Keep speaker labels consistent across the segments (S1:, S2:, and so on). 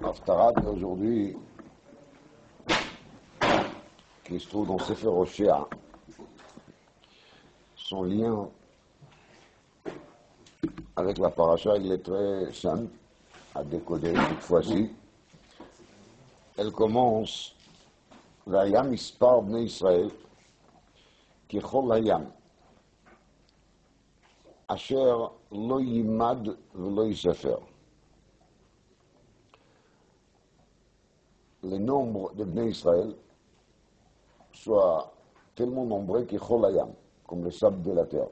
S1: Haftarah d'aujourd'hui, qui se trouve dans Sefer Hoshea, son lien avec la paracha, il est très simple à décoder cette fois-ci. Elle commence Vayam Ispar Bnei Israël, Kechol Hayam, Asher lo yimad velo yisefer. Le nombre de Bnei Israël soit tellement nombreux Kechol Hayam, comme le sable de la terre,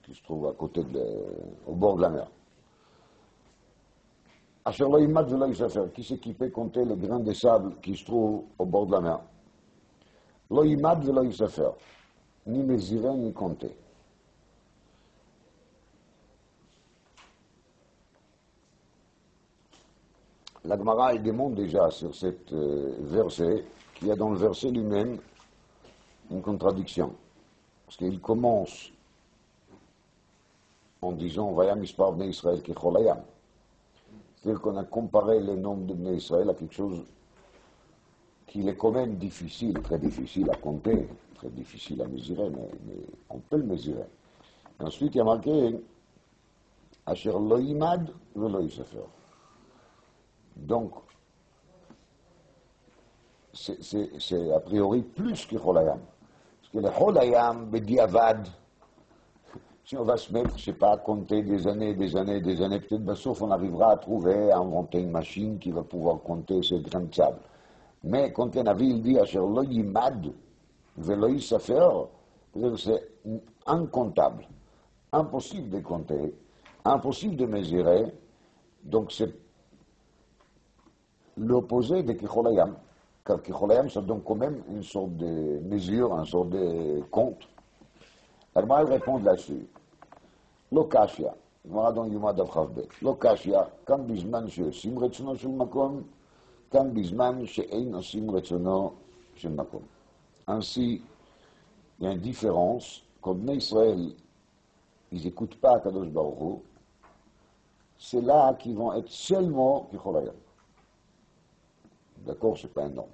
S1: qui se trouve à côté au bord de la mer. Asher lo yimad velo yisefer, qui s'équipait compter les grains de sable qui se trouvent au bord de la mer. Lo yimad velo yisefer, ni mesurer ni compter. La Gemara demande déjà sur cet verset qu'il y a dans le verset lui-même une contradiction. Parce qu'il commence en disant Vayam Ispar Bnei Israël Kechol Hayam. C'est-à-dire qu'on a comparé le nombre de Bnei Israël à quelque chose qui est quand même difficile, très difficile à compter, très difficile à mesurer, mais on peut le mesurer. Et ensuite, il y a marqué Asher lo yimad velo yisefer. Donc, c'est a priori plus que Cholayam. Parce que le Cholayam, Bediavad, si on va se mettre, je ne sais pas, à compter des années, peut-être sauf on arrivera à trouver, à inventer une machine qui va pouvoir compter ces grains de sable. Mais quand un avis, il dit Asher lo yimad velo yisefer, c'est incontable, impossible de compter, impossible de mesurer, donc c'est l'opposé de Kecholayam, car Kecholayam, ça donne quand même une sorte de mesure, une sorte de compte. Alors, elle répond là-dessus. Lokashia, voilà dans Yuma Davchavbet. Lokashia, quand bisman she'osim retzono shel makom, quand bisman she'ein osim retzono shel makom. Ainsi, il y a une différence. Quand Bnei Israël, ils n'écoutent pas Kadosh Baruch Hu, c'est là qu'ils vont être seulement Kecholayam. D'accord, c'est pas un nom.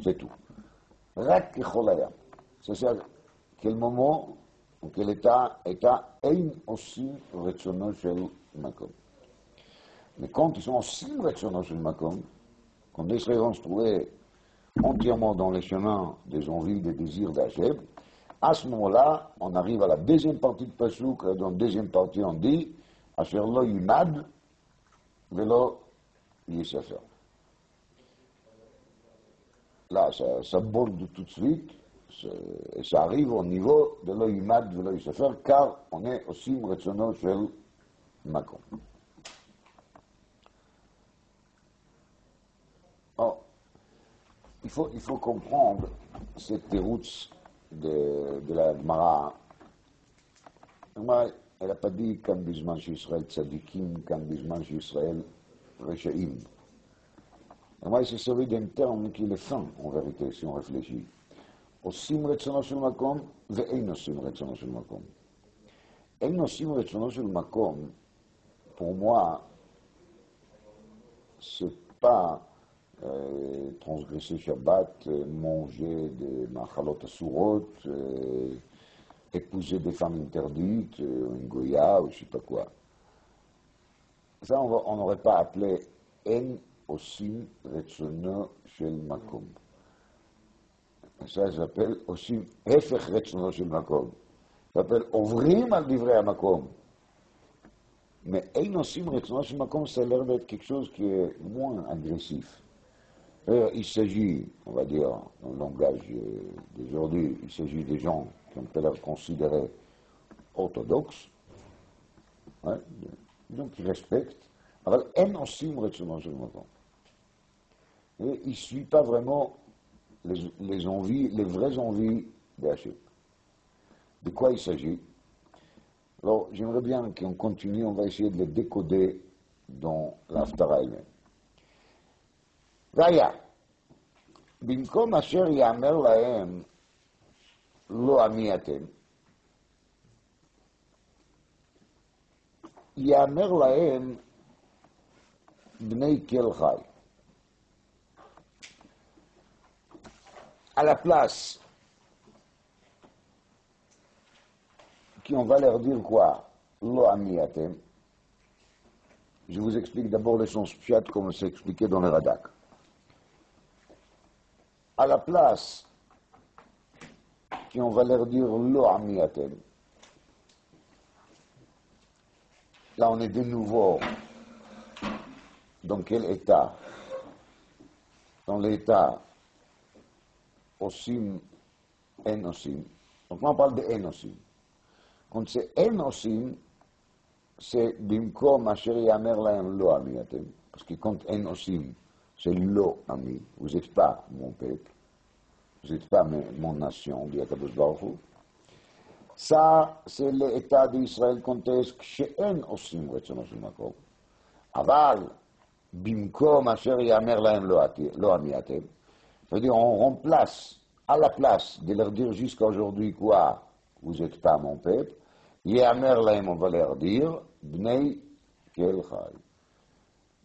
S1: C'est tout. Rak Kecholayam. C'est-à-dire, quel moment, ou quel état, ein osim retzono shel makom. Mais quand ils sont osim retzono shel makom, quand les Israéliens vont se trouver entièrement dans les chemins des envies, des désirs d'Hachem, à ce moment-là, on arrive à la deuxième partie de Pasuk, dans la deuxième partie, on dit, Asher lo yimad velo yisefer. Là, ça borde tout de suite, et ça arrive au niveau de lo yimad velo yisefer, car on est aussi retzono shel makom. Or, il faut comprendre cette déroute de la Gemara. Elle n'a pas dit quand bisman Israël tzadikim, quand bisman Israël rechaim. Moi, il s'est servi d'un terme qui est fin, en vérité, si on réfléchit. Osim retzono shel makom, ve'ein osim retzono shel makom. Ein osim retzono shel makom, pour moi, c'est pas transgresser Shabbat, manger des machalot asurot, épouser des femmes interdites, une goya, ou je ne sais pas quoi. Ça, on n'aurait pas appelé En Osim Retzono Shel Makom. Ça s'appelle Osim Hefech Retzono Shel Makom. Ça s'appelle Ovrim al Divrei HaMakom. Mais En Osim Retzono Shel Makom, ça a l'air d'être quelque chose qui est moins agressif. Il s'agit, on va dire, dans le langage d'aujourd'hui, il s'agit des gens qu'on peut leur considérer orthodoxes, ouais, donc qui respectent. Alors, en osim retzono shel makom. Et il ne suit pas vraiment les envies, les vraies envies d'Hachem. De quoi il s'agit? Alors, j'aimerais bien qu'on continue, on va essayer de les décoder dans l'Haftarah elle-même. Vaya, במקום אשר יאמר להם לא עמי אתם, יאמר להם בני כל חי. à la place qui on va leur dire quoi? Lo amiatem. Je vous explique d'abord le sens pshat comme c'est expliqué dans le Radak. À la place qui on va leur dire lo amiatem. Là on est de nouveau dans quel état? Dans l'état osim, en osim. Donc là on parle de en osim. Quand c'est en osim, c'est bimkom asher yamer lahem lo amiatem. Parce que quand en osim, c'est lo ami. Vous n'êtes pas mon peuple. Vous n'êtes pas mon nation, dit Akadosh Baruch Hu. Ça, c'est l'état d'Israël quand est-ce que שאין עושים רצונו של מקום. אבל במקום אשר יאמר להם לא עמי אתם, c'est-à-dire on remplace, à la place de leur dire jusqu'à aujourd'hui quoi, vous n'êtes pas mon peuple, יאמר להם, on va leur dire, בני כל חי.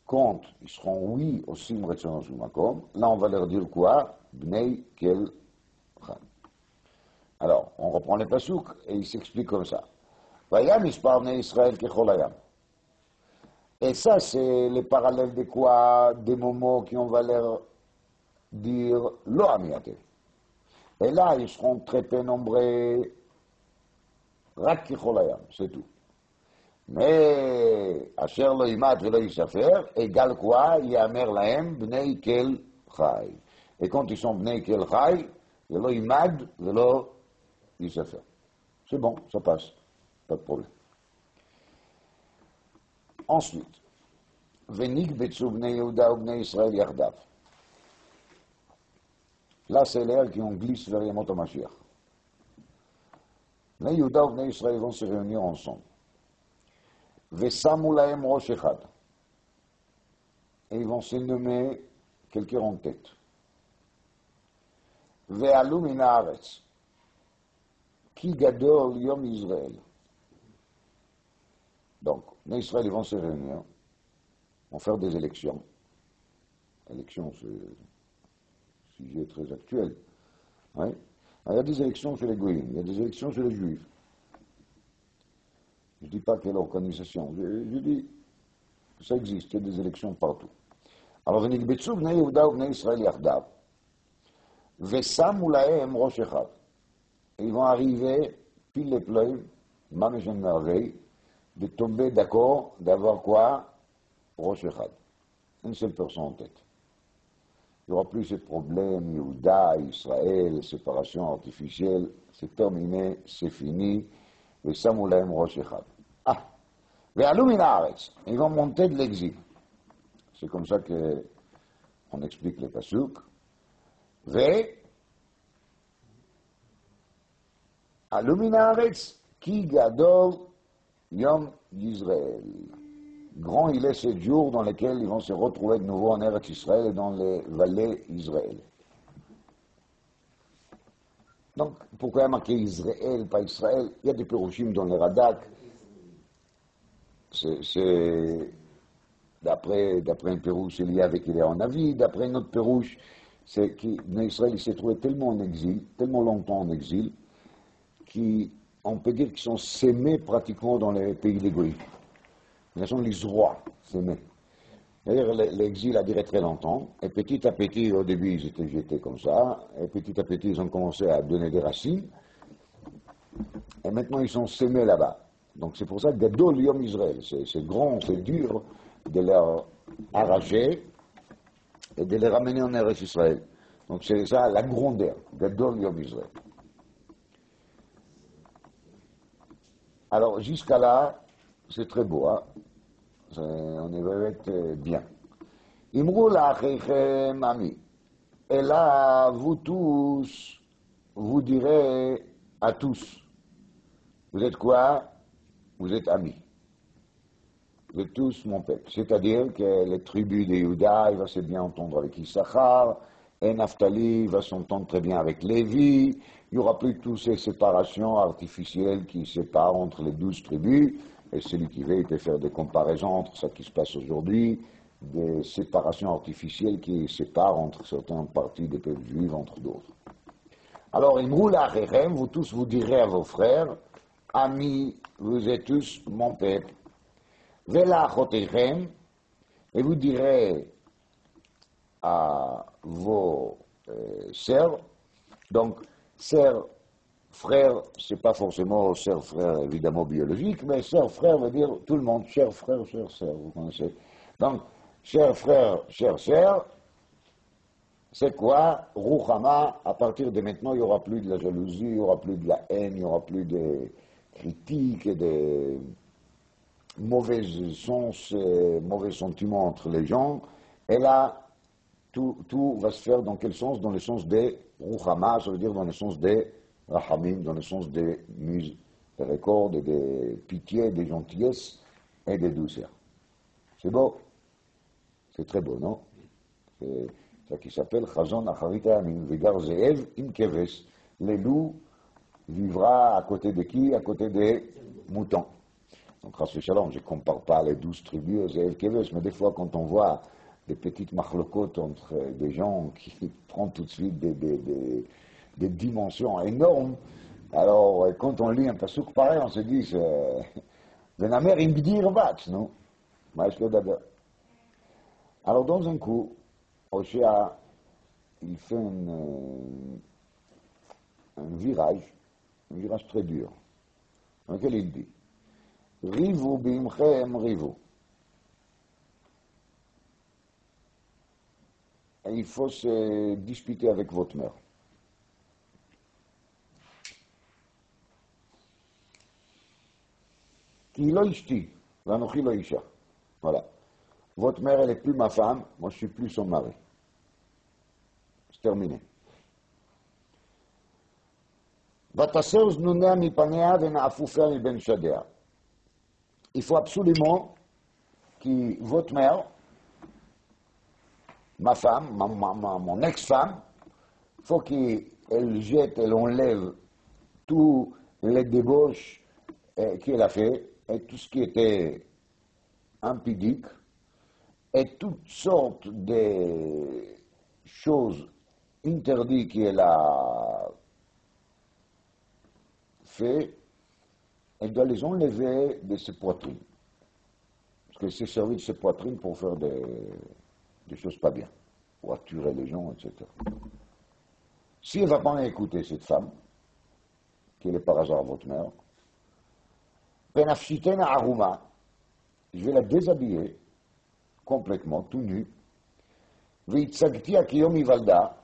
S1: Quand ils seront oui עושים רצונו של מקום, là on va leur dire quoi, בני כל חי. Alors, on reprend les pasouks et il s'explique comme ça. Vayam ispar bnei Israël kechol hayam. Et ça, c'est le parallèle de quoi? Des moments qui on va leur dire lo amiate. Et là, ils seront très peu nombreux, rak kechol hayam, c'est tout. Mais, asher lo imat velo yishafer, égale quoi? Yamer lahem bnei kel chai. Et quand ils sont bnei kel chai, velo imad velo yishafer. C'est bon, ça passe, pas de problème. Ensuite, Venikbetsu bnei Yehuda ou bnei Israël yardav. Là, c'est l'air qui on glisse vers Yamot HaMashiach. Bnei Yehuda ou bnei Israël vont se réunir ensemble. Vesamu lahem rosh echad. Et ils vont se nommer quelqu'un en tête. Ve'alu min haaretz. Ki gadol yom Israël. Donc, les Israéliens vont se réunir, vont faire des élections. Élections, c'est un sujet très actuel. Ouais. Il y a des élections chez les Goïms, il y a des élections chez les Juifs. Je ne dis pas quelle organisation, je dis que ça existe, il y a des élections partout. Alors, ונקבצו בני יהודה ובני ישראל יחדיו, ושמו להם ראש אחד. Ils vont arriver, pile les pleuves, Mamech une merveille, de tomber d'accord, d'avoir quoi? Rosh Echad. Une seule personne en tête. Il n'y aura plus ce problème, Yehuda, Israël, séparation artificielle, c'est terminé, c'est fini, et Samoulaim Rosh Echad. Ah! Ve'alu min haaretz. Ils vont monter de l'exil. C'est comme ça qu'on explique les pasuk. Alu min haaretz, ki gadol Yom Yisraël. Grand il est ce jour dans lequel ils vont se retrouver de nouveau en Eretz Israël et dans les vallées Israël. Donc, pourquoi il y a marqué Israël, pas Israël? Il y a des pérouchim dans le Radak. C'est d'après un pérouche lié avec Éléa en Avis, d'après un autre pérouche, c'est qu'Israël il s'est trouvé tellement en exil, tellement longtemps en exil, qu'on peut dire qu'ils sont sémés pratiquement dans les pays des Goïs. Ils sont les rois sémés. D'ailleurs, l'exil a duré très longtemps, et petit à petit, au début, ils étaient jetés comme ça, et petit à petit, ils ont commencé à donner des racines, et maintenant, ils sont sémés là-bas. Donc, c'est pour ça que Gadol Yom Israël, c'est grand, c'est dur de les arracher et de les ramener en Eretz Israël. Donc, c'est ça la grandeur, Gadol Yom Israël. Alors, jusqu'à là, c'est très beau, hein? On est vraiment bien. Imrou la'acheichem ami. Et là, vous tous, vous direz à tous, vous êtes quoi? Vous êtes amis. Vous êtes tous mon peuple. C'est-à-dire que les tribus de Yehuda, il va se bien entendre avec Issachar, et Naphtali va s'entendre très bien avec Lévi. Il n'y aura plus toutes ces séparations artificielles qui séparent entre les 12 tribus. Et celui qui veut, il peut faire des comparaisons entre ce qui se passe aujourd'hui, des séparations artificielles qui séparent entre certaines parties des peuples juifs, entre d'autres. Alors, Imrou la'achechem, vous tous vous direz à vos frères, amis, vous êtes tous mon peuple. Vela'achotechem, et vous direz à vos sœurs, donc sœurs, frères, c'est pas forcément sœurs, frères évidemment biologiques, mais sœurs, frères veut dire tout le monde, chers frères, chères sœurs, vous connaissez. Donc, chers frères, chères sœurs, c'est quoi? Ruchama, à partir de maintenant, il n'y aura plus de la jalousie, il n'y aura plus de la haine, il n'y aura plus de critiques et de mauvais sens, mauvais sentiments entre les gens. Et là, tout va se faire dans quel sens? Dans le sens des Ruchama, ça veut dire dans le sens des Rahamim, dans le sens des miséricordes, et des pitiés, des gentillesses et des douceurs. C'est beau? C'est très beau, non? C'est ça qui s'appelle Chazon Acharit Hayamim, Vegar Zeev im Keves. Les loups vivra à côté de qui? À côté des moutons. Donc, Chas Shalom, je ne compare pas les 12 tribus Zeev Keves, mais des fois, quand on voit des petites machlokotes entre des gens qui prennent tout de suite des dimensions énormes, alors, quand on lit un passouk pareil, on se dit, Venamer im Gdir Bat, non? Maïshlo Daber. Alors, dans un coup, Hoshea, il fait un virage très dur, dans lequel il dit Rivu bimchem rivu. Et il faut se disputer avec votre mère. Ki lo ishti, vanochi lo isha. Voilà. Votre mère, elle n'est plus ma femme, moi je suis plus son mari. C'est terminé. Il faut absolument que votre mère, ma femme, mon ex-femme, il faut qu'elle jette, elle enlève tous les débauches qu'elle a fait et tout ce qui était impudique et toutes sortes de choses interdites qu'elle a fait, elle doit les enlever de ses poitrines. Parce qu'elle s'est servie de ses poitrines pour faire des choses pas bien, pour attirer les gens, etc. Si elle ne va pas écouter cette femme, qui est par hasard votre mère, Penafshitena Aruma, je vais la déshabiller complètement, tout nu, Veitzagti Akiyom Ivalda,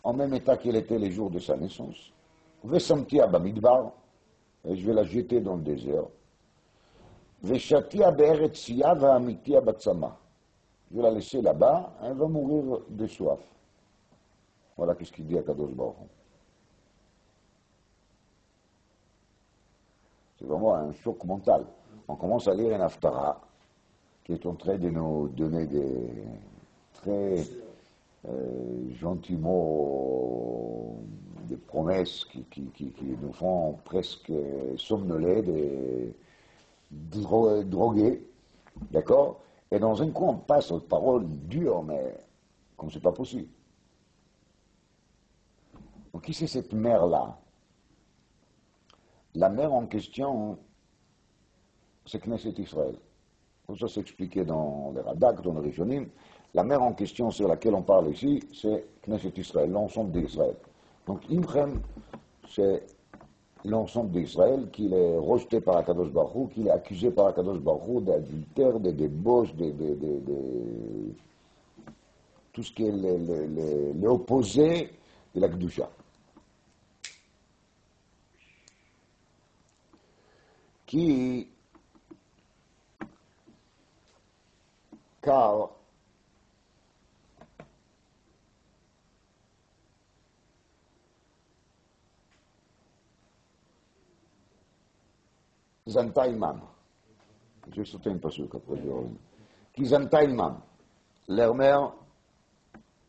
S1: en même état qu'elle était les jours de sa naissance, Vesamtia Bamidbar, et je vais la jeter dans le désert, Veshatia Be'eretzia Va'amitia Batsama, je vais la laisser là-bas, elle va mourir de soif. Voilà qu'est-ce qu'il dit à Kadosh Baruch Hu. C'est vraiment un choc mental. On commence à lire un Haftara qui est en train de nous donner des très gentiment des promesses qui nous font presque somnoler, des drogués, d'accord? Et dans un coup, on passe aux paroles dures, mais comme c'est pas possible. Donc, qui c'est cette mère-là? La mère en question, c'est Knesset Israël. Comme ça, c'est expliqué dans les Radak, dans les Rishonim. La mère en question sur laquelle on parle ici, c'est Knesset Israël, l'ensemble d'Israël. Donc, Imchem, c'est l'ensemble d'Israël qu'il est rejeté par Akadosh Baruch Hu, qu'il est accusé par Akadosh Baruch Hu d'adultère, de débauche, tout ce qui est l'opposé de la Kedusha. Car Zantaïman, je vais sauter un pasuk après je reviens. Qui Zantaïman, leur mère,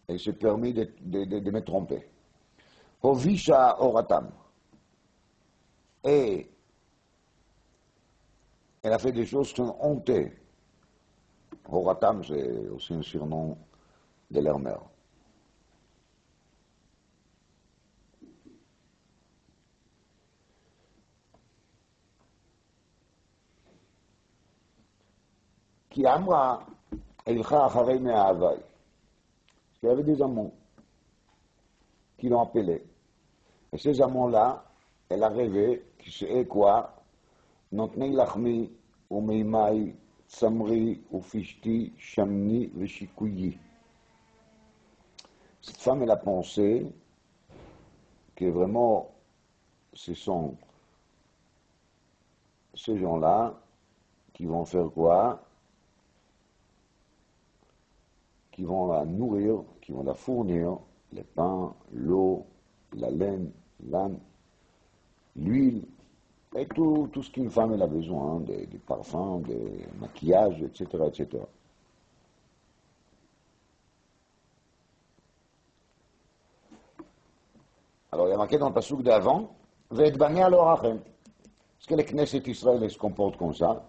S1: elle s'est permis de me tromper. Hovisha Oratam, et elle a fait des choses qui sont honteuses. Horatam, c'est aussi un surnom de leur mère. qui Amra, Ilcha Acharei Me'avai. Il y avait des amants qui l'ont appelé. Et ces amants-là, elle a rêvé, qui sait quoi, Notnei Lachmi, ou Meimai, Tsamri, ou Fishti, Shamni, Veshikuyi. Cette femme, elle a pensé que vraiment, ce sont ces gens-là qui vont faire quoi? Qui vont la nourrir, qui vont la fournir, les pains, l'eau, la laine, l'âne, l'huile, et tout ce qu'une femme elle a besoin, des parfums, des maquillages, etc., etc. Alors il y a marqué dans le passouk d'avant, Ve'et banei alors achem. Est-ce que les Knesset Israël se comportent comme ça?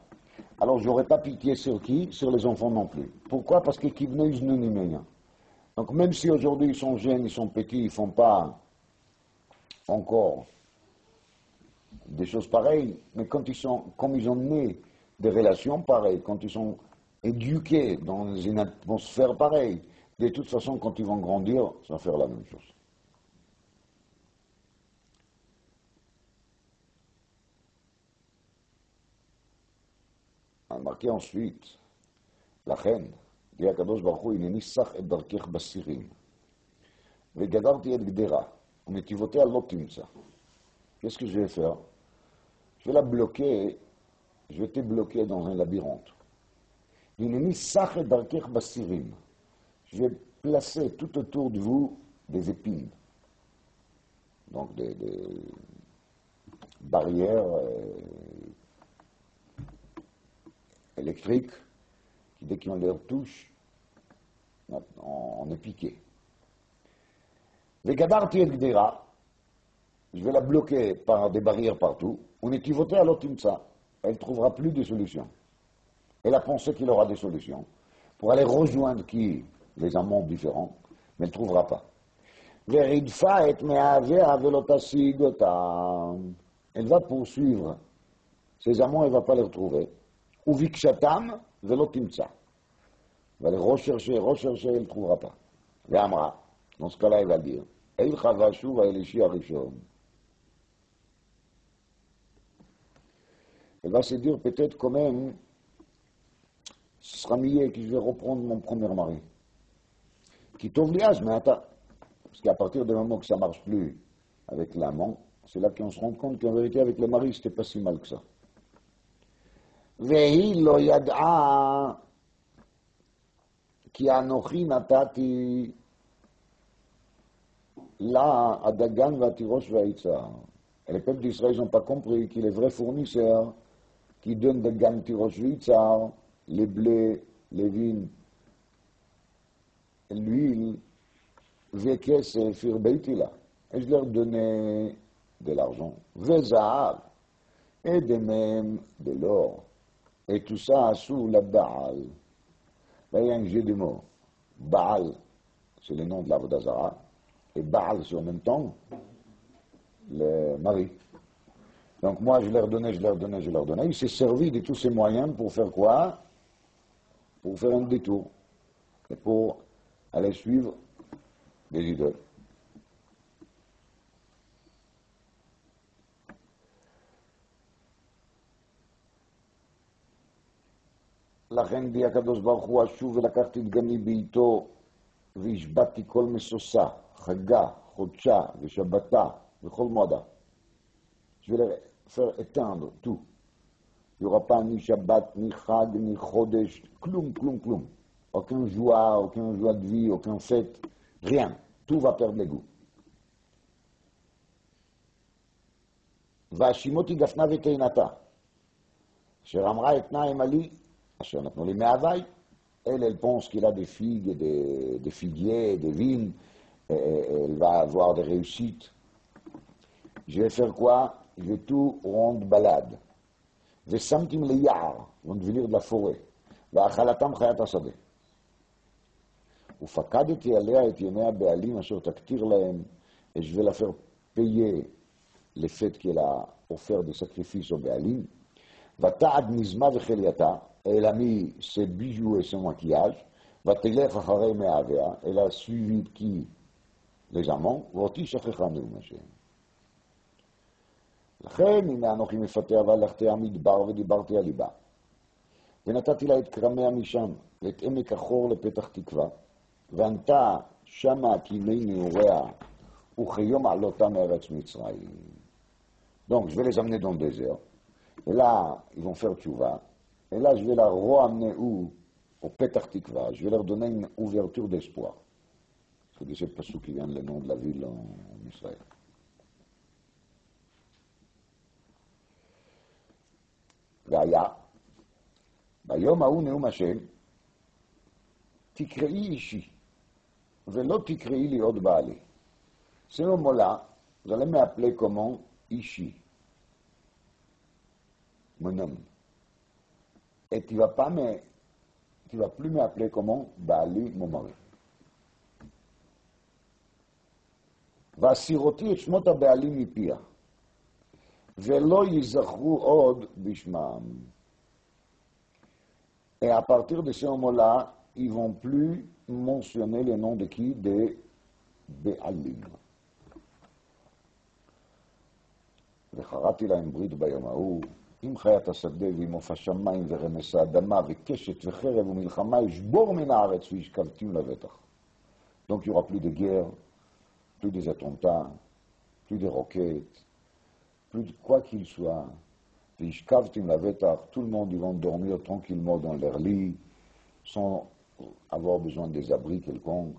S1: Alors j'aurais pas pitié sur qui? Sur les enfants non plus. Pourquoi? Parce que kivneu iznunimenya. Donc même si aujourd'hui ils sont jeunes, ils sont petits, ils ne font pas encore des choses pareilles, mais quand ils sont, comme ils ont né des relations pareilles, quand ils sont éduqués dans une atmosphère pareille, de toute façon, quand ils vont grandir, ça va faire la même chose. On a marqué ensuite, la reine, dit à Kadosh Baruch Hu, Hineni sach et darkech basirim, vegadarti et gdera, unetivotei lo timtza. Qu'est-ce que je vais faire? Je vais la bloquer, je vais te bloquer dans un labyrinthe. Hineni sach et darkech basirim. Je vais placer tout autour de vous des épines, donc des barrières électriques qui, dès qu'on les touche, on est piqué. Vegadarti et gdera, je vais la bloquer par des barrières partout. On est voté à l'otimsa. Elle ne trouvera plus de solutions. Elle a pensé qu'il aura des solutions pour aller rejoindre qui? Les amants différents, mais elle ne trouvera pas. Elle va poursuivre ses amants, elle ne va pas les retrouver. Uvikshatam velotimsa. Elle va les rechercher, elle ne trouvera pas. Ve'amra. Dans ce cas-là, elle va dire Eil chavashu va'elishi arishon. Elle va se dire peut-être quand même, ce sera mieux que je vais reprendre mon premier mari. Qui t'ouvre liage, mais attends. Parce qu'à partir du moment que ça ne marche plus avec l'amant, c'est là qu'on se rend compte qu'en vérité, avec le mari, c'était pas si mal que ça. Vehi lo yad'a ki anochi natati la adagan vatirosh va'itza. Et les peuples d'Israël n'ont pas compris qu'il est vrai fournisseur qui donne des gamme tirosh va'itza, les blés, les vignes, l'huile, et je leur donnais de l'argent, et de même de l'or, et tout ça sous la Baal. Là, il y a un jeu de mots. Baal, c'est le nom de l'Avodah Zarah, et Baal, c'est en même temps le mari. Donc moi, je leur donnais. Il s'est servi de tous ces moyens pour faire quoi? Pour faire un détour, et pour aller suivre des idoles. לכן בי הקדוש ברוך הוא אשוב ולקחתי את גני בעיתו והשבתתי כל משושה, חגה, חודשה ושבתה וכל מועדה. Je vais les faire éteindre tout. Il n'y aura pas ni Shabbat, ni Chag, ni Chodesh, kloum. Aucune joie de vie, aucune fête, rien. Tout va perdre les goûts. והשימותי גפנה ותאנתה, אשר אמרה אתנה אמלי, אשר נתנו לי מהווי. Elle pense qu'il a des figues, des figuiers, des vignes, elle va avoir des réussites. Je vais faire quoi? Je vais tout rendre balade. ושמתים ליער, vont devenir de la forêt. ואכלתם חיית השדה. ופקדתי עליה את ימי הבעלים אשר תקטיר להם, et je vais la faire payer le fait qu'elle a offert des sacrifices au Béalim. ותעד נזמה וחלייתה, elle a mis ses bijoux et son maquillage, ותלך אחרי מאביה, elle a suivi qui? Les amants, ואותי שכחנו מהשם. לכן, הנה אנוכי מפתה והלכתי המדבר ודיברתי על ליבה. ונתתי לה את קרמיה משם, ואת עמק החור לפתח תקווה, וענתה שמה כימי נעוריה, וכיום עלותה מארץ מצרים. Donc, je vais les amener dans le désert, et là, ils vont faire tchouva, et là, je vais la ramener où? Au Petach Tikva, je vais leur donner une ouverture d'espoir. C'est de ce passage qui vient le nom de la ville en Israël. והיה, ביום ההוא נאום השם, תקראי אישי, ולא תקראי לי עוד בעלי. Ce moment-là, vous allez m'appeler comment? Ishi, mon homme. Et tu vas plus m'appeler comment? Baali, mon mari. והסירותי את שמות הבעלים מפיה, ולא ייזכרו עוד בשמם. Et à partir de ce moment-là, ils ne vont plus mentionner le nom de qui? Des Béalim. וחרתי להם ברית ביום ההוא, עם חיית השדה ועם עוף השמיים ורמס האדמה וקשת וחרב ומלחמה ישבור מן הארץ וישכבתים לבטח. Donc il n'y aura plus de guerre, plus des attentats, plus de roquettes, plus de quoi qu'il soit. וישכבתים לבטח, tout le monde, ils vont dormir tranquillement dans leur lit, sans avoir besoin des abris quelconques.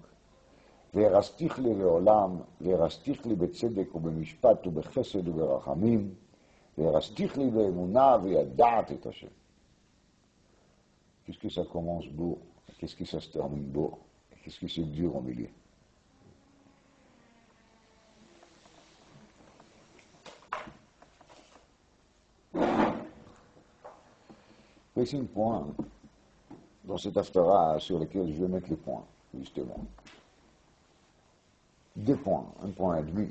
S1: והרסתיך לי לעולם, והרסתיך לי בצדק ובמשפט ובחסד וברחמים, והרסתיך לי באמונה וידעת את השם. Qu'est-ce que ça commence beau, qu'est-ce que ça se termine beau, qu'est-ce que c'est dur au milieu. Voici un point dans cet aftara sur lequel je vais mettre le point, justement. Deux points, un point et demi.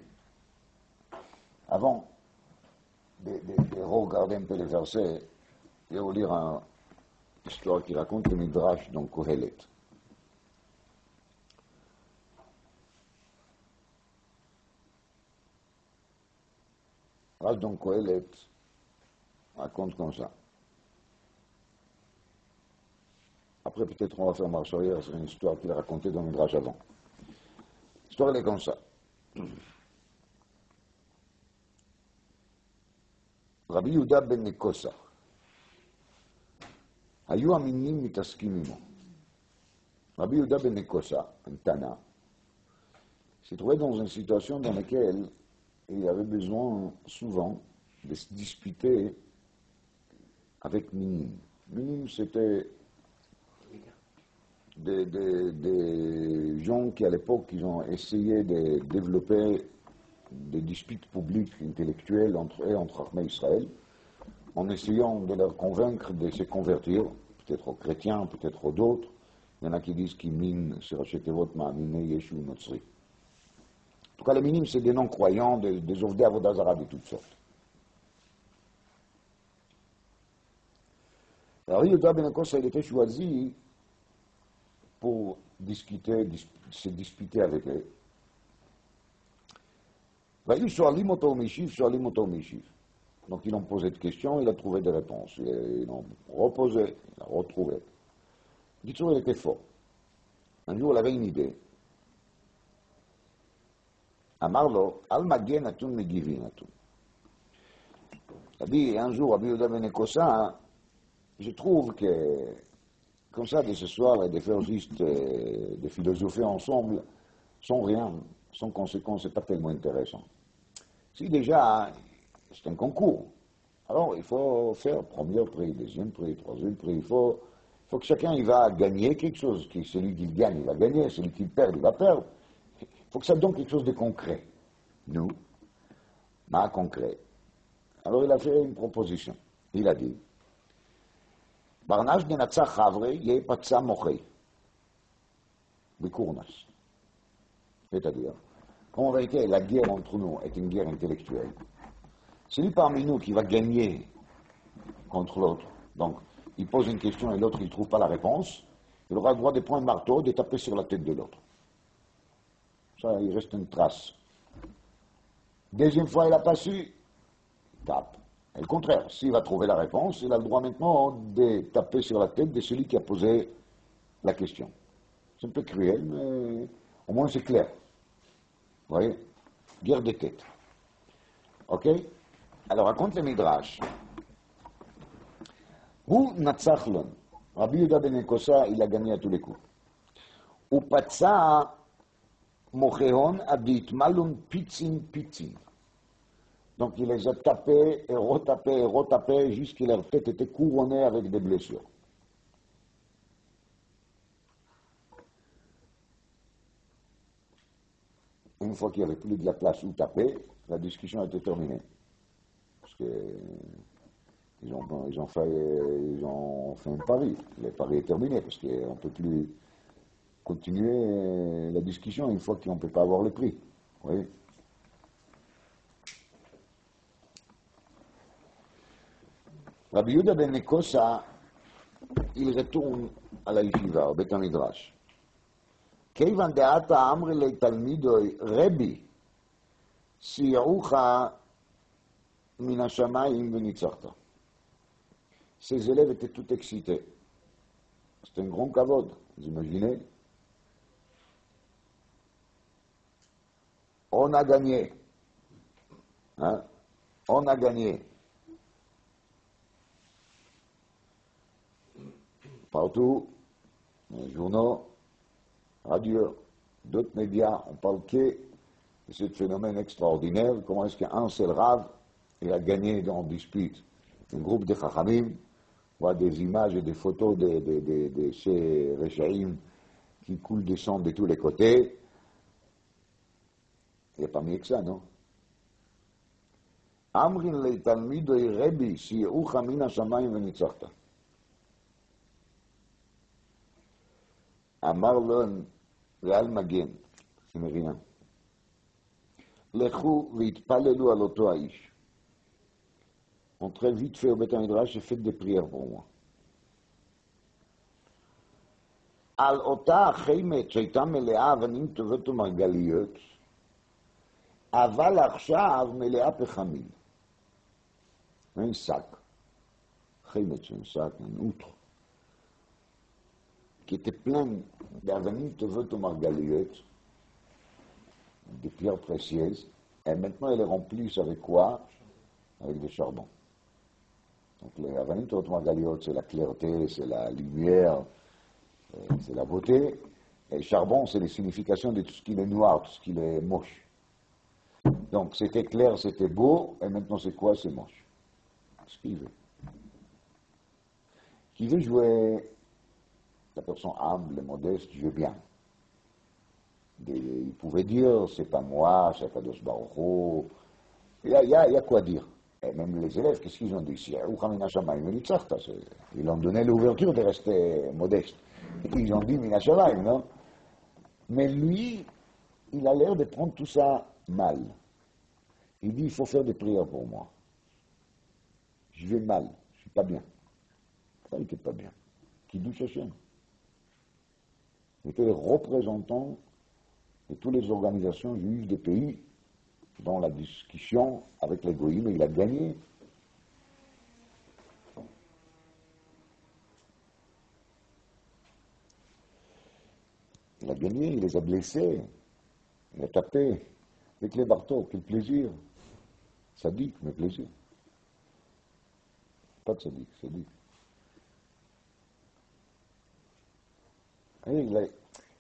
S1: Avant de regarder un peu les versets, je vais vous lire une histoire qui raconte le Midrash dans Kohelet. Midrash dans Kohelet raconte comme ça. Après, peut-être on va faire marche arrière sur une histoire qu'il a racontée dans le Midrash avant. L'histoire, elle est comme ça. רבי יהודה בן נקוסה, היו המינים מתעסקים עמו. רבי יהודה בן נקוסה, un Tana, s'est trouvé dans une situation dans laquelle il avait besoin souvent de se disputer avec Minim. Minim, c'était des gens qui, à l'époque, ils ont essayé de développer des disputes publiques intellectuelles entre eux, entre Armée Israël, en essayant de leur convaincre de se convertir, peut-être aux chrétiens, peut-être aux d'autres. Il y en a qui disent qu'ils minent sur Hachetevot Ma'amine Yeshu Notzri. En tout cas, les minimes, c'est des non-croyants, des Ovdei Avodah Zara de toutes sortes. Alors, Yehuda ben Nekosa, il était choisi pour discuter, se disputer avec eux. Donc ils ont posé des questions, il a trouvé des réponses. Ils l'ont reposé, il a retrouvé. Dites-vous, il était fort. Un jour, il avait une idée. Amarlo, al magien atun megivin atun. Il a dit, un jour, Rabbi Yehuda ben Nekosa, je trouve que, comme ça, de ce soir, et de faire juste de philosopher ensemble, sans rien, sans conséquence, c'est pas tellement intéressant. Si déjà, c'est un concours, alors il faut faire premier prix, deuxième prix, troisième prix, il faut que chacun il va gagner quelque chose, celui qui gagne, il va gagner, celui qui perd, il va perdre. Il faut que ça donne quelque chose de concret. Nous, pas concret. Alors il a fait une proposition. Il a dit, Barnash de Natsach Havre, yé patsa moché. Bikournas. C'est-à-dire, en vérité, la guerre entre nous est une guerre intellectuelle. Celui parmi nous qui va gagner contre l'autre, donc il pose une question et l'autre il ne trouve pas la réponse, il aura le droit de prendre un marteau, de taper sur la tête de l'autre. Ça, il reste une trace. Deuxième fois, il n'a pas su, il tape. Et le contraire, s'il va trouver la réponse, il a le droit maintenant de taper sur la tête de celui qui a posé la question. C'est un peu cruel, mais au moins c'est clair. Vous voyez? Guerre des têtes. Ok? Alors raconte le Midrash. Hu Natzachlon. Rabbi Yehuda ben Ekosa, il a gagné à tous les coups. Ou Patsa Mocheon Abit Malun Pitzin Pitzin. Donc il les a tapés et retapés jusqu'à leur tête était couronnée avec des blessures. Une fois qu'il n'y avait plus de la place où taper, la discussion était terminée. Parce que ils ont fait un pari. Le pari est terminé parce qu'on ne peut plus continuer la discussion une fois qu'on ne peut pas avoir le prix. Vous voyez? Rabbi Yehuda ben Ekosa, il retourne à la yeshiva, au Beit HaMidrash. Keivan de'ata amri le'talmidoi Rebbi, si'ucha min hashamayim v'nitzachta. Ses élèves étaient tout excités. C'était un grand kavod, vous imaginez? On a gagné. Hein? On a gagné. Partout, dans les journaux, radio, d'autres médias, on parle que de ce phénomène extraordinaire, comment est-ce qu'un seul rave, il a gagné dans une dispute. Un groupe de chachamim voit des images et des photos de ces réchaïm qui coulent des sang de tous les côtés. Il n'y a pas mieux que ça, non? Amrin leitalmidoi Rebbi, si'ucha min hashamayim v'nitzachta. אמר להם ועל מגן, זה מבינה, לכו והתפללו על אותו האיש. Entrez vite fait au Beit HaMidrash et faites des prières pour moi. על אותה החמת שהייתה מלאה אבנים טובות ומרגליות, אבל עכשיו מלאה פחמים. Un sac. חמת c'est un sac, un outre. Qui était plein d'avanim tovot ou margaliot, des pierres précieuses, et maintenant elle est remplie avec quoi? Avec des charbons. Donc les avanim tovot ou margaliot, c'est la clarté, c'est la lumière, c'est la beauté, et le charbon, c'est les significations de tout ce qui est noir, tout ce qui est moche. Donc c'était clair, c'était beau, et maintenant c'est quoi? C'est moche. Ce qu'il veut. Qui veut jouer la personne humble, modeste, je veux bien. Il pouvait dire, c'est pas moi, c'est Kadosh Baruch Hu. Il y a quoi dire. Et même les élèves, qu'est-ce qu'ils ont dit? Ils ont donné l'ouverture de rester modeste. Ils ont dit Minashamayim, non? Mais lui, il a l'air de prendre tout ça mal. Il dit, il faut faire des prières pour moi. Je vais mal, je suis pas bien. Ça, il n'était pas bien. Kiddush Hashem. Il était le représentant de toutes les organisations juives des pays dans la discussion avec les goïms, et il a gagné. Il a gagné, il les a blessés, il a tapé avec les marteaux. Quel plaisir! Sadique, mais plaisir. Pas de sadique, sadique.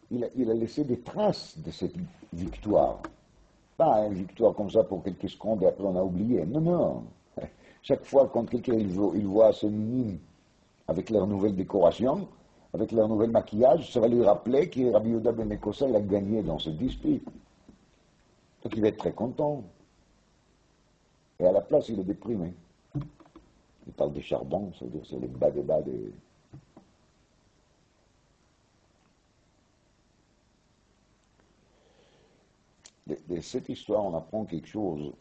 S1: Il a laissé des traces de cette victoire. Pas une victoire comme ça pour quelques secondes et après on a oublié. Non, non. Chaque fois quand quelqu'un il voit ce mime avec leur nouvelle décoration, avec leur nouvel maquillage, ça va lui rappeler que Rabbi Yehuda ben Ekosa a gagné dans cette dispute. Donc il va être très content. Et à la place, il est déprimé. Il parle des charbons, c'est-à-dire c'est les bas des bas des... De cette histoire, on apprend quelque chose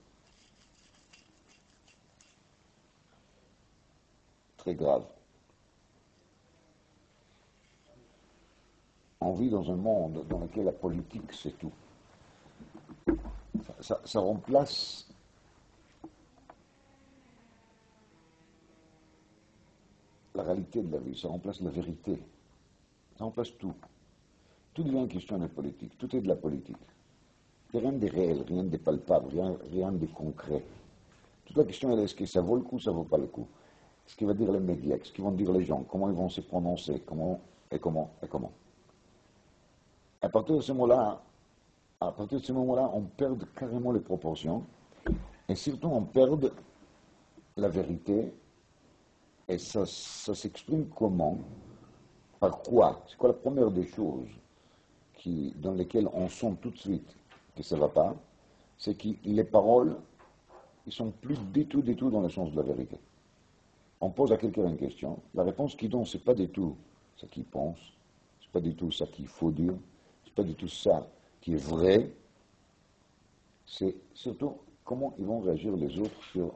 S1: très grave. On vit dans un monde dans lequel la politique, c'est tout. Ça remplace la réalité de la vie, ça remplace la vérité, ça remplace tout. Tout devient une question de politique, tout est de la politique. Il n'y a rien de réel, rien de palpable, rien de concret. Toute la question est est-ce que ça vaut le coup, ça ne vaut pas le coup. Ce qu'ils vont dire les médias, ce qu'ils vont dire les gens, comment ils vont se prononcer, comment. À partir de ce moment-là, on perd carrément les proportions, et surtout on perd la vérité, et ça s'exprime comment, par quoi. C'est quoi la première des choses dans lesquelles on sent tout de suite que ça ne va pas, c'est que les paroles, ils sont plus du tout dans le sens de la vérité. On pose à quelqu'un une question, la réponse qu'il donne, c'est pas du tout ce qu'il pense, c'est pas du tout ça qu'il faut dire, c'est pas du tout ça qui est vrai, c'est surtout comment ils vont réagir les autres sur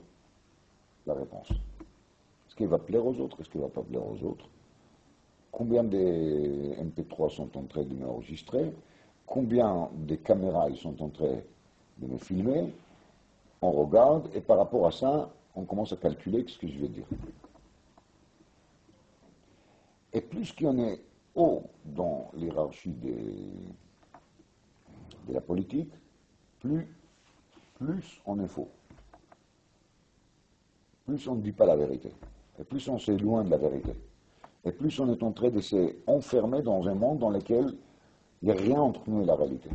S1: la réponse. Est-ce qu'il va plaire aux autres, est-ce qu'il ne va pas plaire aux autres? Combien de MP3 sont en train de m'enregistrer? Combien de caméras ils sont en train de me filmer? On regarde, et par rapport à ça, on commence à calculer ce que je vais dire. Et plus qu'on est haut dans l'hiérarchie de la politique, plus on est faux. Plus on ne dit pas la vérité. Et plus on s'éloigne de la vérité. Et plus on est en train de s'enfermer dans un monde dans lequel il n'y a rien entre nous et la réalité.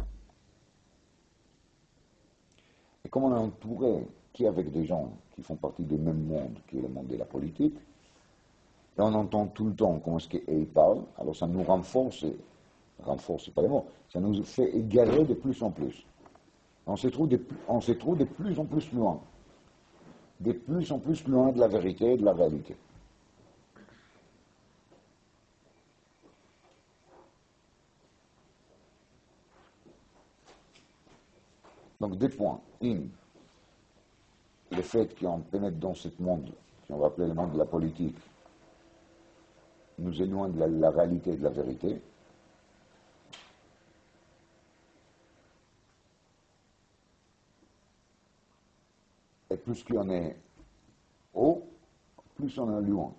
S1: Et comme on est entouré qu'avec des gens qui font partie du même monde, qui est le monde de la politique, et on entend tout le temps comment est-ce qu'ils parlent, alors ça nous renforce pas les mots, ça nous fait égarer de plus en plus. On se trouve de plus en plus loin, de la vérité et de la réalité. Donc des points. Le fait qu'on pénètre dans ce monde, qu'on va appeler le monde de la politique, nous éloigne de la réalité et de la vérité. Et plus qu'on est haut, plus on est loin.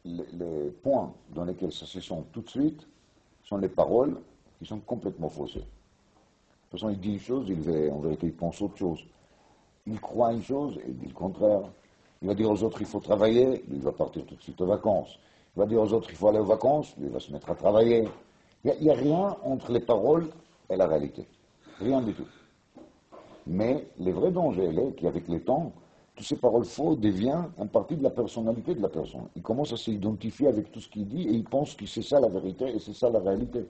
S1: Les points dans lesquels ça se sent tout de suite sont les paroles qui sont complètement faussées. De toute façon, il dit une chose, en vérité, il pense autre chose. Il croit une chose et il dit le contraire. Il va dire aux autres, il faut travailler, lui, il va partir tout de suite aux vacances. Il va dire aux autres, il faut aller aux vacances, lui, il va se mettre à travailler. Il n'y a rien entre les paroles et la réalité. Rien du tout. Mais le vrai danger, est qu'avec le temps, toutes ces paroles fausses deviennent une partie de la personnalité de la personne. Il commence à s'identifier avec tout ce qu'il dit et il pense que c'est ça la vérité et c'est ça la réalité.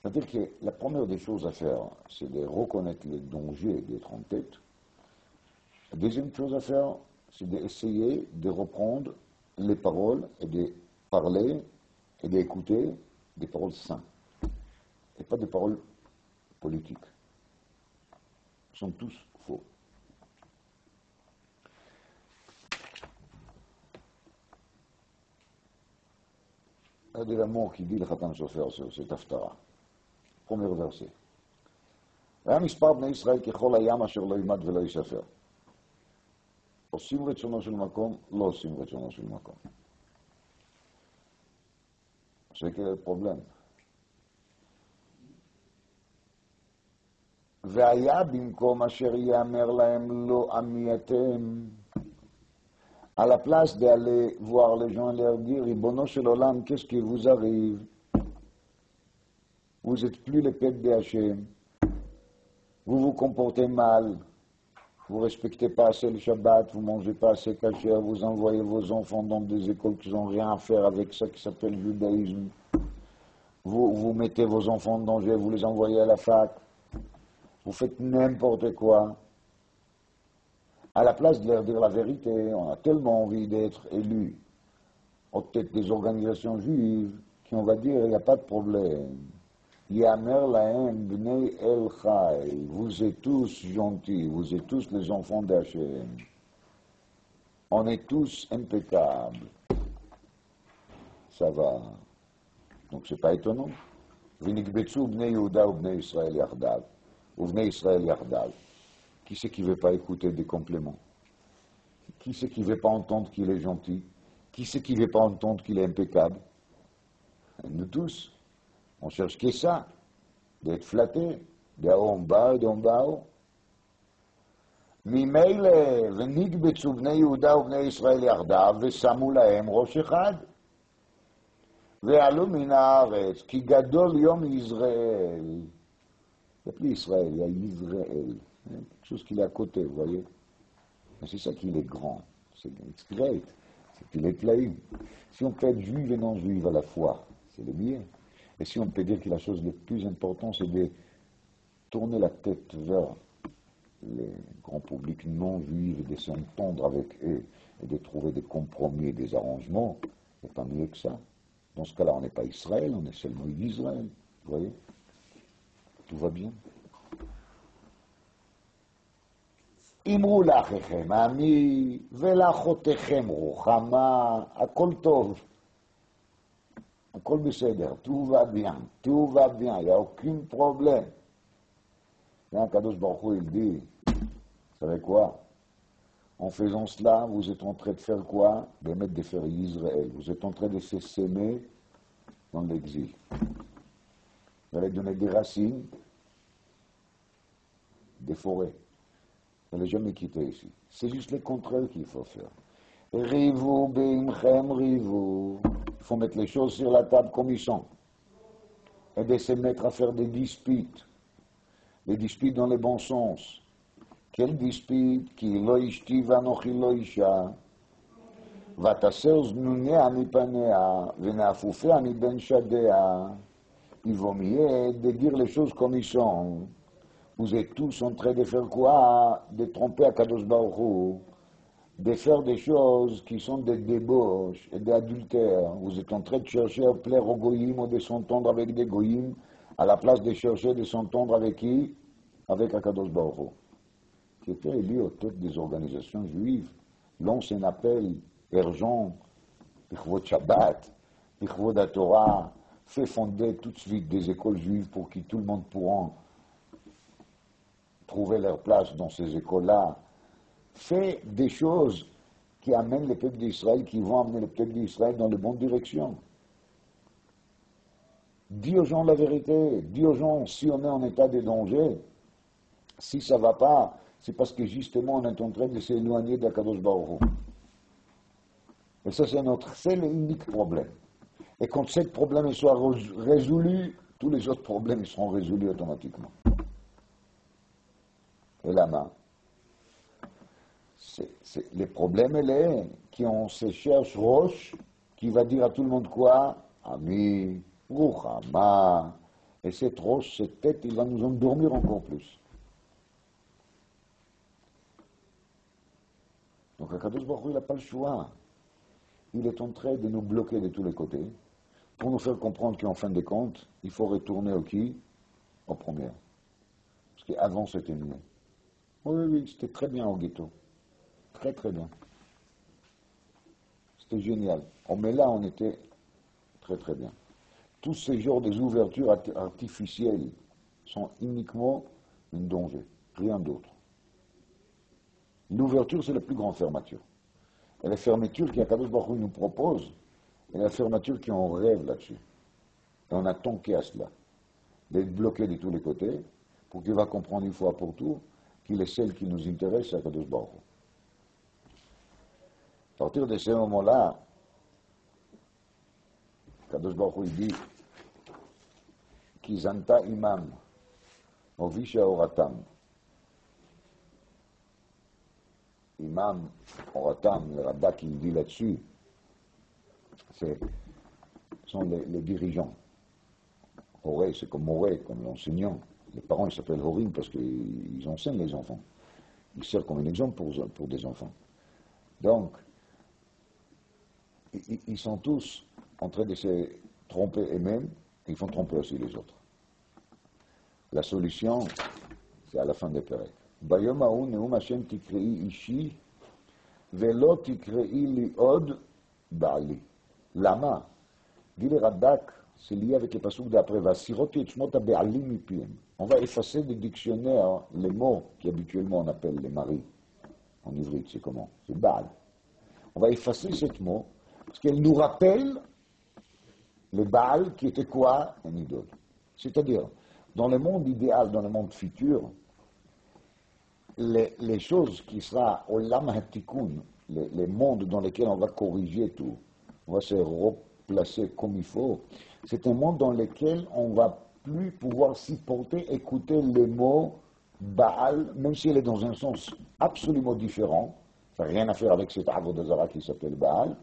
S1: C'est-à-dire que la première des choses à faire, c'est de reconnaître le danger d'être en tête. La deuxième chose à faire, c'est d'essayer de reprendre les paroles et de parler et d'écouter des paroles saines et pas des paroles politiques. Ils sont tous faux. Il y a des amours qui dit le Khatan Sofer sur cet Haftara. Premier verset. והיה מספר בני ישראל ככל הים אשר לא יימד ולא ייספר. עושים רצונו של מקום, לא עושים רצונו של מקום. C'est quel est le problème? והיה במקום אשר יאמר להם לא עמייתם, à la place d'aller voir les gens et leur dire, Ribono shel Olam, qu'est-ce qui vous arrive? Vous n'êtes plus le peuple de Hachem, vous vous comportez mal, vous ne respectez pas assez le Shabbat, vous ne mangez pas assez kasher, vous envoyez vos enfants dans des écoles qui n'ont rien à faire avec ça qui s'appelle le judaïsme, vous mettez vos enfants en danger, vous les envoyez à la fac, vous faites n'importe quoi. À la place de leur dire la vérité, on a tellement envie d'être élus aux têtes des organisations juives qu'on va dire il n'y a pas de problème. Yamer lahem bnei el chai, vous êtes tous gentils, vous êtes tous les enfants d'Hachem. On est tous impeccables. Ça va. Donc c'est pas étonnant. V'nikbetzu bnei Yehuda ou bnei Israël yardav. Ou bnei Israël yardav. Qui c'est qui ne veut pas écouter des compléments? Qui c'est qui ne veut pas entendre qu'il est gentil? Qui c'est qui ne veut pas entendre qu'il est impeccable? Nous tous. On cherche que ça. D'être flatté. De haut en bas et d'en bas en haut. ממילא ונקבצו בני יהודה ובני ישראל יחדיו ושמו להם ראש אחד ועלו מן הארץ כי גדול יום יזרעאל. C'est plus Israël, il y a Israël. Quelque chose qu'il est à côté, vous voyez. Mais c'est ça qu'il est grand. C'est great. C'est qu'il est plaïm. Si on peut être juif et non juif à la fois, c'est le mieux. Et si on peut dire que la chose la plus importante, c'est de tourner la tête vers les grands publics non juifs et de s'entendre avec eux et de trouver des compromis et des arrangements, c'est pas mieux que ça. Dans ce cas-là, on n'est pas Israël, on est seulement Israël. Vous voyez? Tout va bien. אמרו לאחיכם עמי ולאחותיכם רוחמה, הכל טוב, הכל בסדר, tout va bien, il n'y a aucun problème. Et un Kadosh Baruch Hu, il dit, vous savez quoi? En faisant cela, vous êtes en train de faire quoi? De mettre des faire Israël. Vous êtes en train de se s'aimer dans l'exil. Vous allez donner des racines, des forêts. Vous n'allez jamais quitter ici. C'est juste le contraire qu'il faut faire. Rivou, beimchem, rivou. Il faut mettre les choses sur la table comme ils sont. Et de se mettre à faire des disputes. Des disputes dans le bon sens. Quelle dispute? Ki lo ishti vanochi lo isha. Vataser znunea mipanea. Veneafufea mi ben shadea. Il vaut mieux de dire les choses comme ils sont. Vous êtes tous en train de faire quoi? De tromper à Kadosh Baruch Hu, de faire des choses qui sont des débauches et des adultères. Vous êtes en train de chercher à plaire aux goyim ou de s'entendre avec des goyim, à la place de chercher de s'entendre avec qui? Avec Akadosh Baruch Hu, qui était élu aux têtes des organisations juives. L'ancien appel urgent, Pichvot Shabbat, Pichvot Torah, fait fonder tout de suite des écoles juives pour que tout le monde pourra trouver leur place dans ces écoles-là, fait des choses qui amènent le peuple d'Israël, qui vont amener le peuple d'Israël dans la bonne direction. Dis aux gens la vérité, dis aux gens, si on est en état de danger, si ça ne va pas, c'est parce que justement on est en train de s'éloigner d'Akadosh Baruch Hu. Et ça c'est notre seul et unique problème. Et quand ce problème soit résolu, tous les autres problèmes seront résolus automatiquement. Et la main, les problèmes, qu'on se cherche Roche, qui va dire à tout le monde quoi? Ami, Ruchama. Et cette Roche, cette tête, il va nous endormir encore plus. Donc Akadosh Baruch Hu, il n'a pas le choix. Il est en train de nous bloquer de tous les côtés, pour nous faire comprendre qu'en fin de compte, il faut retourner au qui? Aux premières. Parce qu'avant, c'était mieux. Oui, c'était très bien au ghetto. Très, très bien. C'était génial. Mais là, on était très, très bien. Tous ces genres d'ouvertures artificielles sont uniquement un danger, rien d'autre. L'ouverture, c'est la plus grande fermeture. Et la fermeture qu'Akadosh Baruch Hu nous propose, et la fermeture qu'on rêve là-dessus. Et on attend qu'à cela, d'être bloqué de tous les côtés, pour qu'il va comprendre une fois pour tout qu'il est celle qui nous intéresse à Kadosh Baruch Hu. À partir de ce moment-là, Kadosh Baruch Hu dit Kizanta imam, Ovisha oratam. Imam, oratam, le rabbin qui me dit là-dessus, ce sont les dirigeants. Horé, c'est comme Moré, comme l'enseignant. Les parents, ils s'appellent Horim parce qu'ils enseignent les enfants. Ils servent comme un exemple pour des enfants. Donc, ils sont tous en train de se tromper eux-mêmes, et ils font tromper aussi les autres. La solution, c'est à la fin des périodes. Bayom haou neum Hashem tikrei ishi Velo tikrei li od ba'ali. Lama. Dit le Radak, c'est lié avec les passouk d'après. Vasiroti et shmota be'ali mipiem. On va effacer des dictionnaires les mots qu'habituellement on appelle les maris. En ivrite, c'est comment? C'est Baal. On va effacer ce mot parce qu'elle nous rappelle le Baal qui était quoi? Un idole. C'est-à-dire, dans le monde idéal, dans le monde futur, les choses qui sera au Lam Hatikun, les mondes dans lesquels on va corriger tout, on va se replacer comme il faut, c'est un monde dans lequel on va plus pouvoir supporter, écouter le mot Baal, même s'il est dans un sens absolument différent, ça n'a rien à faire avec cet arbre de Zara qui s'appelle Baal,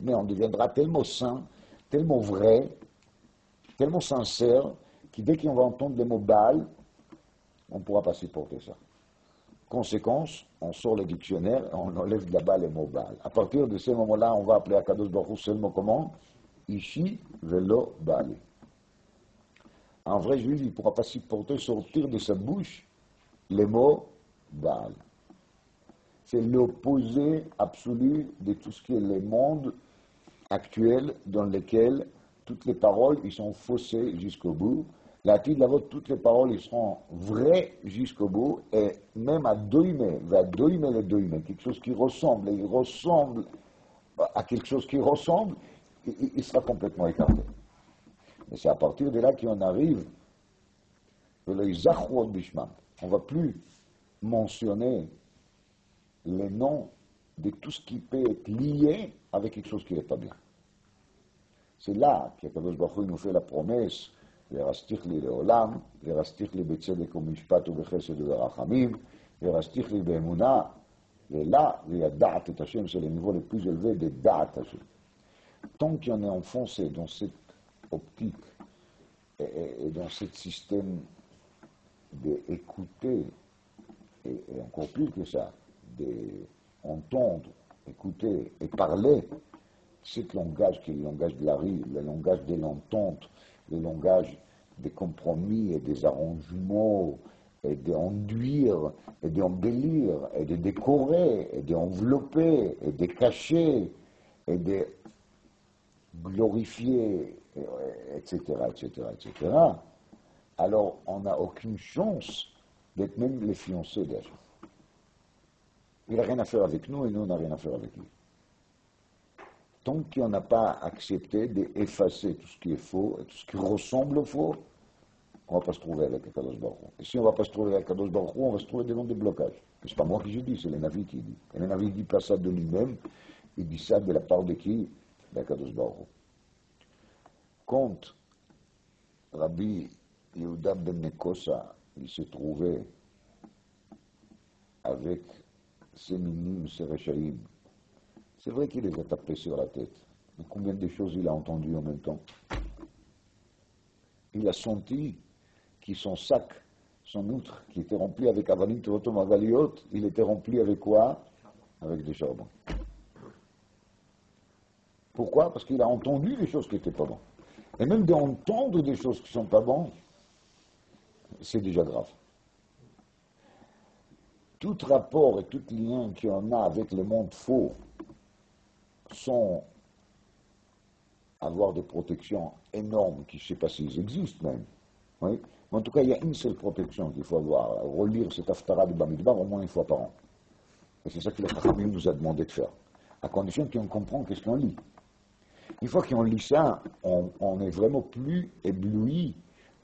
S1: mais on deviendra tellement saint, tellement vrai, tellement sincère, que dès qu'on va entendre le mot Baal, on ne pourra pas supporter ça. Conséquence, on sort le dictionnaire et on enlève de là-bas les mots Baal. À partir de ce moment-là, on va appeler Akadosh Baruch Hu seulement comment? Ishi velo Baali. Un vrai juif, il ne pourra pas supporter sortir de sa bouche les mots Baal. C'est l'opposé absolu de tout ce qui est le monde actuel dans lequel toutes les paroles ils sont faussées jusqu'au bout. La tête de la vôtre, toutes les paroles ils seront vraies jusqu'au bout et même à doime le doime, quelque chose qui ressemble, et il ressemble à quelque chose qui ressemble, il sera complètement écarté. Et c'est à partir de là qu'on arrive on ne va plus mentionner les noms de tout ce qui peut être lié avec quelque chose qui n'est pas bien. C'est là qu'Akadosh Baruch Hu nous fait la promesse ורסתיך לי לעולם, ורסתיך לי בצדק ומשפט ובחסד וברחמים, ורסתיך לי באמונה, ולא וידעת את השם, c'est le niveau le plus élevé de דעת השם. Tant qu'on est enfoncé dans cette optique et dans ce système d'écouter, et encore plus que ça, d'entendre, écouter et parler, ce langage qui est le langage de la rue, le langage de l'entente, le langage des compromis et des arrangements, et d'enduire, et d'embellir, et de décorer, et d'envelopper, et de cacher, et de glorifier, etc., etc., etc., alors on n'a aucune chance d'être même les fiancés d'Hachem. Il n'a rien à faire avec nous et nous, on n'a rien à faire avec lui. Tant qu'on n'a pas accepté d'effacer tout ce qui est faux et tout ce qui ressemble au faux, on ne va pas se trouver avec Akadosh Baruch Hu. Et si on ne va pas se trouver avec Akadosh Baruch Hu, on va se trouver devant des blocages. Ce n'est pas moi qui je dis, c'est le Navi qui dit. Et le Navi ne dit pas ça de lui-même, il dit ça de la part de qui? D'Akadosh Baruch Hu. Quand Rabbi Yehuda ben Nekosa, il se trouvait avec ses minimes, ses réchaïm, c'est vrai qu'il les a tapés sur la tête. Mais combien de choses il a entendues en même temps? Il a senti que son sac, son outre, qui était rempli avec avanim tevotom avaliot, il était rempli avec quoi? Avec des charbons. Pourquoi? Parce qu'il a entendu des choses qui n'étaient pas bonnes. Et même d'entendre des choses qui ne sont pas bonnes, c'est déjà grave. Tout rapport et tout lien qu'on a avec le monde faux, sans avoir des protections énormes, qui je ne sais pas s'ils existent même. Oui. Mais en tout cas, il y a une seule protection qu'il faut avoir, relire cet Haftara de Bamidbar au moins une fois par an. Et c'est ça que le Chachamim nous a demandé de faire, à condition qu'on comprenne qu'est-ce qu'on lit. Une fois qu'on lit ça, on est vraiment plus ébloui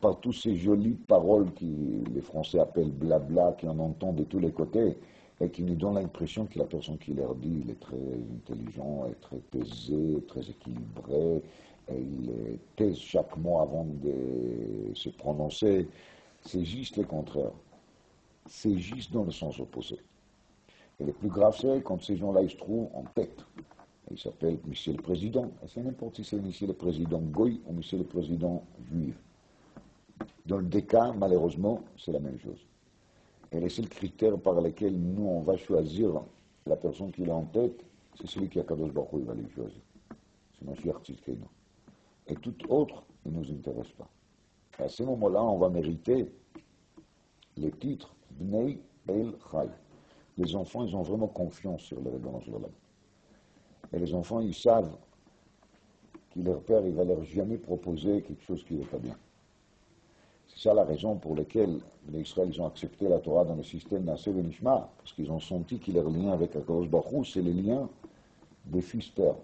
S1: par toutes ces jolies paroles que les Français appellent blabla, qu'on entend de tous les côtés, et qui nous donnent l'impression que la personne qui leur dit, il est très intelligent, est très aisé, très équilibré, et il taise chaque mot avant de se prononcer. C'est juste le contraire. C'est juste dans le sens opposé. Et le plus grave, c'est quand ces gens-là, ils se trouvent en tête. Il s'appelle Monsieur le Président. Et c'est n'importe si c'est Monsieur le Président Goy ou Monsieur le Président Juif. Dans le deux cas, malheureusement, c'est la même chose. Et les seuls critères par lesquels nous, on va choisir la personne qui est en tête, c'est celui qui a Kadosh Baruch Hu, il va lui choisir. C'est Mashiach Tzidkeinu. Et tout autre, il ne nous intéresse pas. Et à ce moment-là, on va mériter le titre Bnei El Chai, Les enfants, ils ont vraiment confiance sur le Ribono Shel Olam. Et les enfants, ils savent que leur père, il va leur jamais proposer quelque chose qui n'est pas bien. C'est ça la raison pour laquelle les Israéliens ils ont accepté la Torah dans le système Naaseh Venishma, parce qu'ils ont senti que leur lien avec Akadosh Baruch Hu, c'est le lien des fils-pères.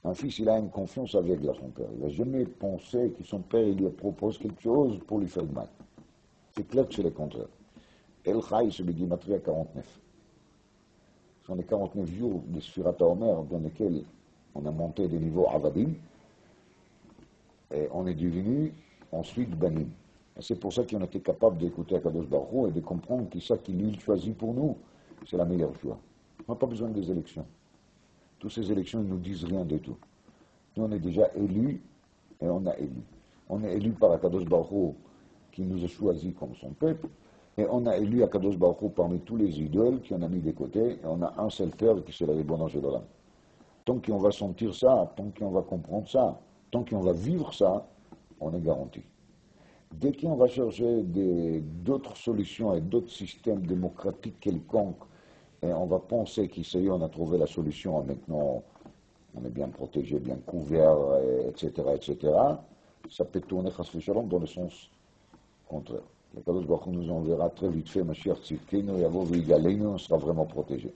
S1: Un fils, il a une confiance avec son père. Il ne va jamais penser que son père il lui propose quelque chose pour lui faire du mal. C'est clair que c'est le contraire. El Chai, c'est le Gimatria 49. Ce sont les 49 jours de Sfirat HaOmer dans lesquels on a monté des niveaux Avadim et on est devenu ensuite Banim. Et c'est pour ça qu'on était capable d'écouter Akadosh Baruch Hu et de comprendre que ça qu'il lui choisit pour nous, c'est la meilleure choix. On n'a pas besoin des élections. Toutes ces élections ne nous disent rien du tout. Nous, on est déjà élus et on a élu. On est élu par Akadosh Baruch Hu qui nous a choisis comme son peuple et on a élu Akadosh Baruch Hu parmi tous les idoles qu'on a mis de côté et on a un seul père qui c'est le Ribono Shel Olam. Tant qu'on va sentir ça, tant qu'on va comprendre ça, tant qu'on va vivre ça, on est garanti. Dès qu'on va chercher d'autres solutions et d'autres systèmes démocratiques quelconques, et on va penser qu'ici on a trouvé la solution, maintenant on est bien protégé, bien couvert, etc., etc., ça peut tourner chas v'shalom dans le sens contraire. Le Kadosh Baruch Hu nous enverra très vite fait, Mashiach Tzidkenu, Yavo v'Yigaleinu, on sera vraiment protégé.